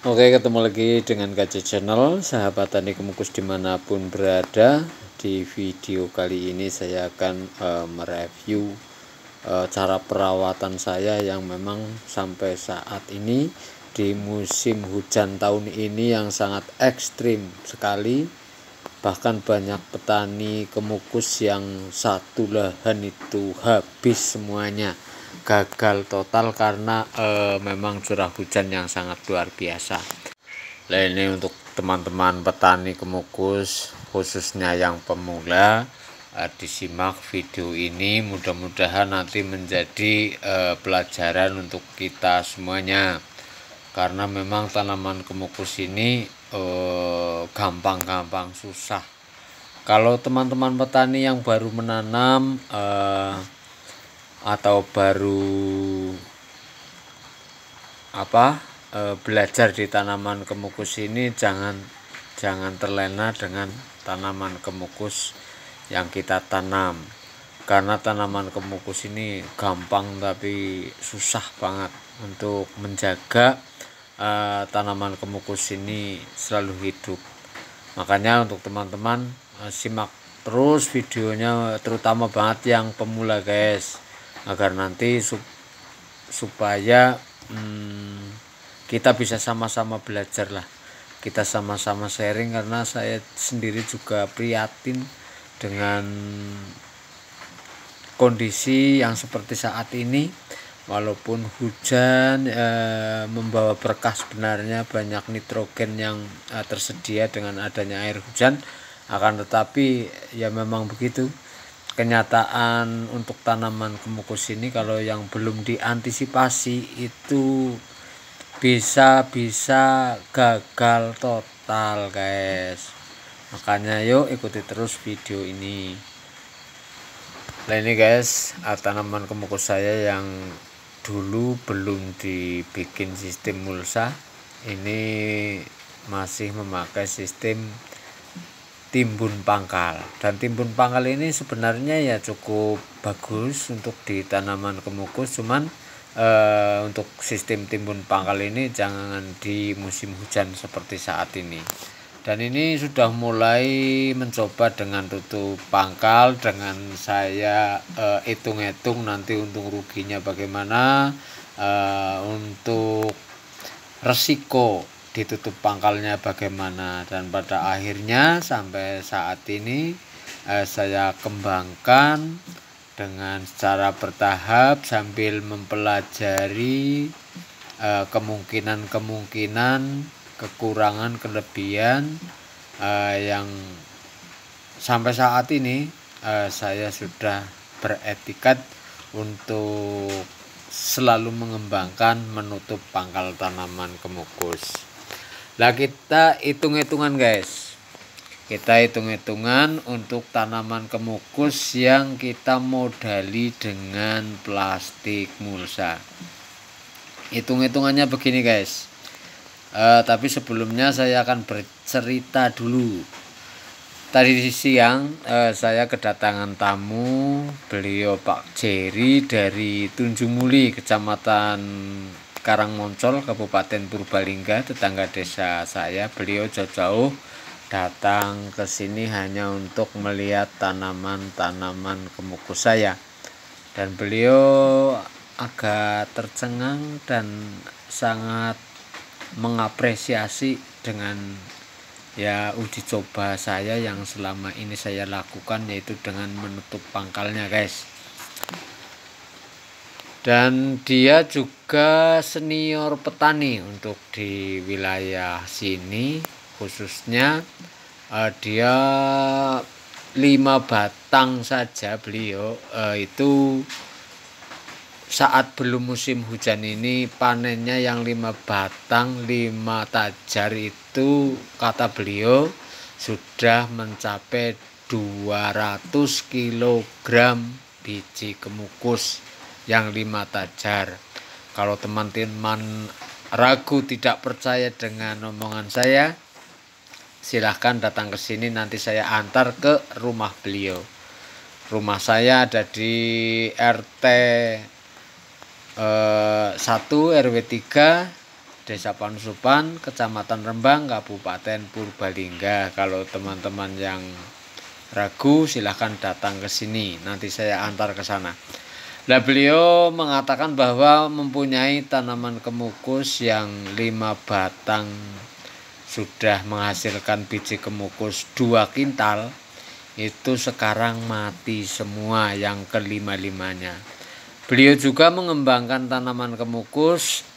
Oke, ketemu lagi dengan KC Channel, sahabat tani kemukus dimanapun berada. Di video kali ini saya akan mereview cara perawatan saya yang memang sampai saat ini di musim hujan tahun ini yang sangat ekstrim sekali. Bahkan banyak petani kemukus yang satu lahan itu habis semuanya, gagal total karena memang curah hujan yang sangat luar biasa. Nah, ini untuk teman-teman petani kemukus khususnya yang pemula, disimak video ini, mudah-mudahan nanti menjadi pelajaran untuk kita semuanya, karena memang tanaman kemukus ini gampang-gampang susah. Kalau teman-teman petani yang baru menanam atau baru belajar di tanaman kemukus ini, jangan terlena dengan tanaman kemukus yang kita tanam, karena tanaman kemukus ini gampang tapi susah banget untuk menjaga tanaman kemukus ini selalu hidup. Makanya untuk teman-teman simak terus videonya, terutama banget yang pemula guys, agar nanti supaya kita bisa sama-sama belajar lah, kita sama-sama sharing, karena saya sendiri juga prihatin dengan kondisi yang seperti saat ini. Walaupun hujan membawa berkah, sebenarnya banyak nitrogen yang tersedia dengan adanya air hujan, akan tetapi ya memang begitu kenyataan untuk tanaman kemukus ini. Kalau yang belum diantisipasi itu bisa gagal total guys. Makanya yuk ikuti terus video ini. Nah, ini guys, tanaman kemukus saya yang dulu belum dibikin sistem mulsa, ini masih memakai sistem timbun pangkal. Dan timbun pangkal ini sebenarnya ya cukup bagus untuk di tanaman kemukus, cuman untuk sistem timbun pangkal ini jangan di musim hujan seperti saat ini. Dan ini sudah mulai mencoba dengan tutup pangkal, dengan saya hitung-hitung nanti untung ruginya bagaimana, untuk resiko ditutup pangkalnya bagaimana. Dan pada akhirnya sampai saat ini saya kembangkan dengan secara bertahap sambil mempelajari kemungkinan kekurangan kelebihan yang sampai saat ini saya sudah beretikat untuk selalu mengembangkan menutup pangkal tanaman kemukus. Nah, kita hitung-hitungan guys, kita hitung-hitungan untuk tanaman kemukus yang kita modali dengan plastik mulsa. Hitung-hitungannya begini guys. Tapi sebelumnya saya akan bercerita dulu. Tadi siang saya kedatangan tamu, beliau Pak Jerry dari Tunjung Muli, Kecamatan Karangmoncol, Kabupaten Purbalingga, tetangga desa saya. Beliau jauh-jauh datang ke sini hanya untuk melihat tanaman-tanaman kemukus saya. Dan beliau agak tercengang dan sangat mengapresiasi dengan ya uji coba saya yang selama ini saya lakukan, yaitu dengan menutup pangkalnya guys. Dan dia juga senior petani untuk di wilayah sini, khususnya dia 5 batang saja beliau itu saat belum musim hujan ini panennya yang 5 batang 5 tajar itu, kata beliau sudah mencapai 200 kg biji kemukus yang 5 tajar. Kalau teman-teman ragu, tidak percaya dengan omongan saya, silahkan datang ke sini, nanti saya antar ke rumah beliau. Rumah saya ada di RT 1 RW 3 Desa Panusupan, Kecamatan Rembang, Kabupaten Purbalingga. Kalau teman-teman yang ragu silahkan datang ke sini, nanti saya antar ke sana. Nah, beliau mengatakan bahwa mempunyai tanaman kemukus yang 5 batang sudah menghasilkan biji kemukus 2 kintal, itu sekarang mati semua yang kelima-limanya. Beliau juga mengembangkan tanaman kemukus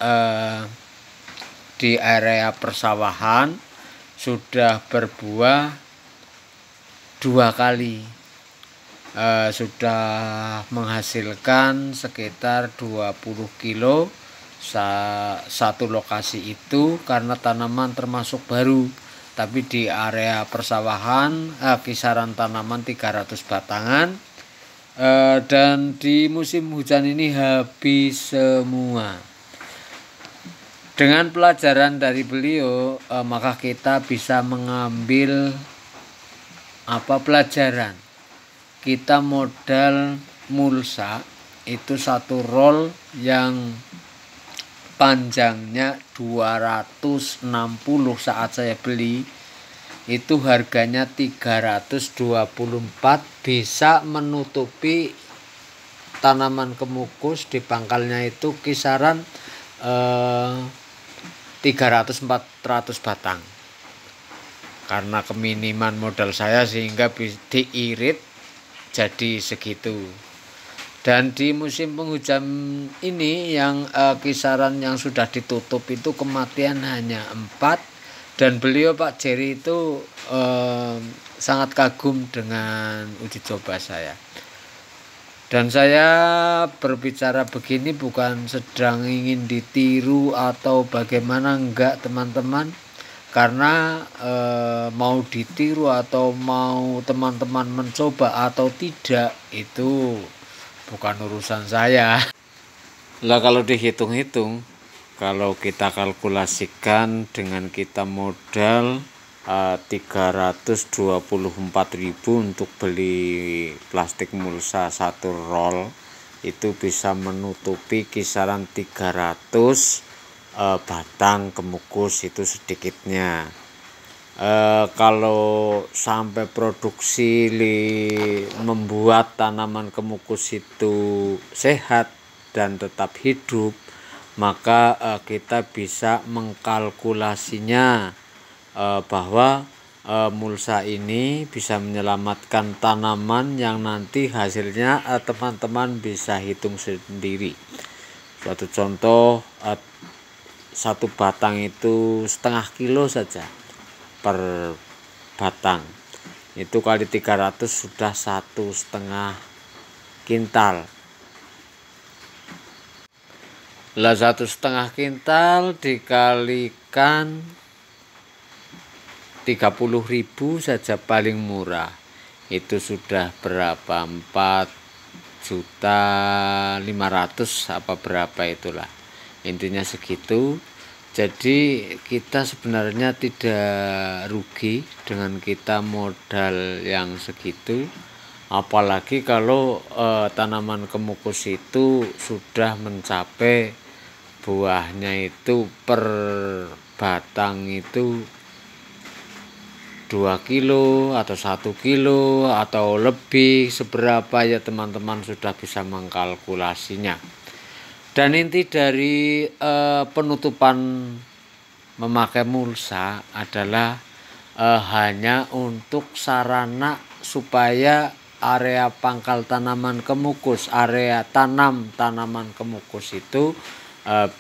di area persawahan, sudah berbuah 2 kali, sudah menghasilkan sekitar 20 kilo satu lokasi itu, karena tanaman termasuk baru, tapi di area persawahan kisaran tanaman 300 batangan, dan di musim hujan ini habis semua. Dengan pelajaran dari beliau, maka kita bisa mengambil pelajaran. Kita modal mulsa itu 1 roll yang panjangnya 260 saat saya beli, itu harganya 324, bisa menutupi tanaman kemukus di pangkalnya itu kisaran 300-400 batang. Karena keminiman modal saya sehingga diirit jadi segitu. Dan di musim penghujan ini yang kisaran yang sudah ditutup itu kematian hanya 4, dan beliau Pak Jerry itu sangat kagum dengan uji coba saya. Dan saya berbicara begini bukan sedang ingin ditiru atau bagaimana, enggak teman-teman. Karena mau ditiru atau mau teman-teman mencoba atau tidak, itu bukan urusan saya. Lah kalau dihitung-hitung, kalau kita kalkulasikan dengan kita modal 324.000 untuk beli plastik mulsa 1 roll, itu bisa menutupi kisaran 300 batang kemukus itu sedikitnya. Kalau sampai produksi membuat tanaman kemukus itu sehat dan tetap hidup, maka kita bisa mengkalkulasinya bahwa mulsa ini bisa menyelamatkan tanaman yang nanti hasilnya teman-teman bisa hitung sendiri. Suatu contoh, 1 batang itu setengah kilo saja per batang, itu kali 300 sudah 1,5 kintal. Lah 1,5 kintal dikalikan 30.000 saja paling murah, itu sudah berapa? 4.500.000 apa berapa itulah, intinya segitu. Jadi kita sebenarnya tidak rugi dengan kita modal yang segitu, apalagi kalau tanaman kemukus itu sudah mencapai buahnya itu per batang itu 2 kilo atau 1 kilo atau lebih, seberapa ya teman-teman sudah bisa mengkalkulasinya. Dan inti dari penutupan memakai mulsa adalah hanya untuk sarana supaya area pangkal tanaman kemukus, area tanam tanaman kemukus itu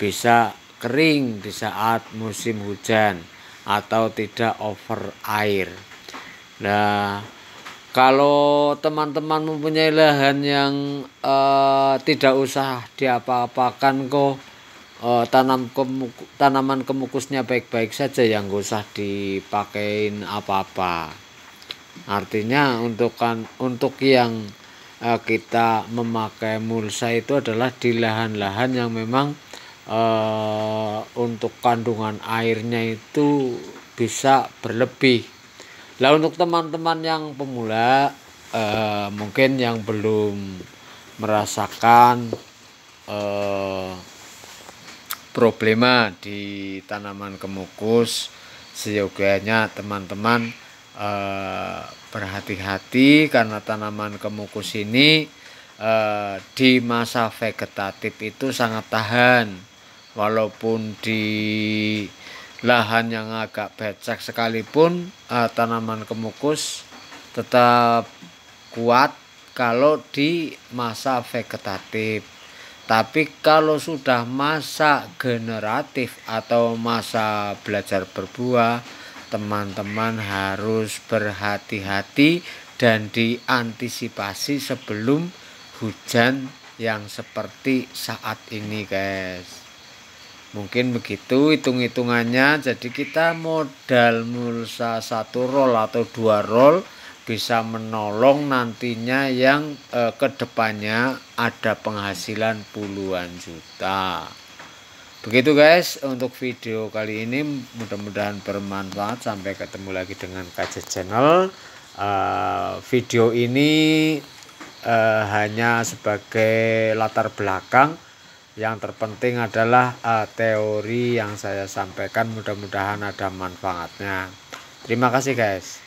bisa kering di saat musim hujan atau tidak over air. Nah, kalau teman-teman mempunyai lahan yang tidak usah diapa-apakan kok, tanaman kemukusnya baik-baik saja, yang gak usah dipakein apa-apa. Artinya untuk yang kita memakai mulsa itu adalah di lahan-lahan yang memang untuk kandungan airnya itu bisa berlebih. Lah untuk teman-teman yang pemula, mungkin yang belum merasakan problema di tanaman kemukus, seyogianya teman-teman berhati-hati, karena tanaman kemukus ini di masa vegetatif itu sangat tahan, walaupun di lahan yang agak becek sekalipun tanaman kemukus tetap kuat kalau di masa vegetatif. Tapi kalau sudah masa generatif atau masa belajar berbuah, teman-teman harus berhati-hati dan diantisipasi sebelum hujan yang seperti saat ini, guys. Mungkin begitu hitung-hitungannya. Jadi kita modal mulsa 1 roll atau 2 roll bisa menolong nantinya yang kedepannya ada penghasilan puluhan juta. Begitu guys untuk video kali ini, mudah-mudahan bermanfaat. Sampai ketemu lagi dengan KJ Channel. Video ini hanya sebagai latar belakang. Yang terpenting adalah teori yang saya sampaikan, mudah-mudahan ada manfaatnya. Terima kasih guys.